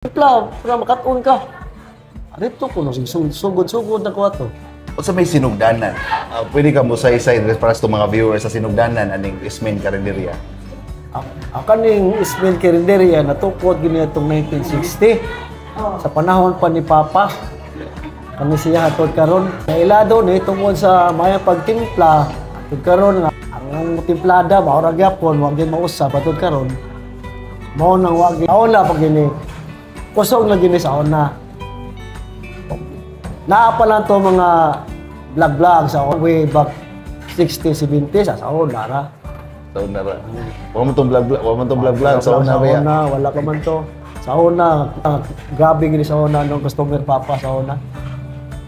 Pla, para makatun ka. Arito ko, sugod-sugod na ko ato. O sa may sinugdanan, pwede ka mo sa para sa mga viewers sa sinugdanan, aning Ismain Carinderia. Ang kaning Ismain Carinderia natukod gini atong 1960 sa panahon pa ni Papa. Kami siya hatod karon. Nailado ni tungod sa maya pagtimpla, hatod karon nga ang timplada maura gyapon wa gyud mausab hatod karon. Mao nang wa gyud na pag gini. Kusog na gini sa una. Naa pa lang to mga vlog sa way back 60s, 70s sa una ra. Sa una ra. Wa mo tong vlog sa una ba ya? Wala ka man to. Sa una, grabe gini sa una nung customer Papa sa una.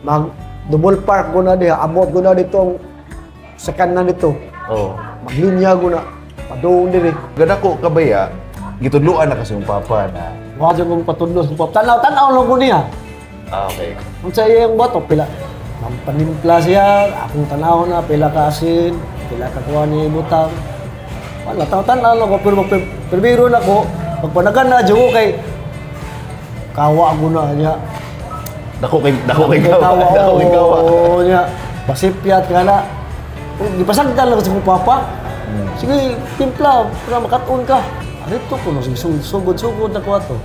Mag double park ko na diha, abot ko na ditong second na dito. Oh. Maglinya ko na. Padung diri. Gada ko kabaya, gitudluan na kasi yung Papa na. Wa jud kong patudlos ko. Tanaw lang ko niya. Okay. Kung sa iyang bato, pila. Panimpla siya, akong tanaw na, pila ka asin, pila ka kuha ni butang. Wala, tanaw lang ko, pero magpibiro na ko, magpanagan na, dyan ko kay kawa ko na niya. Dako kay kawa. Oo niya. Pasipyat ka na. Di pasagdan lang sa kong Papa. Sige, timpla, para makatun ka. Arito ko, sugod-sugod na ko ato.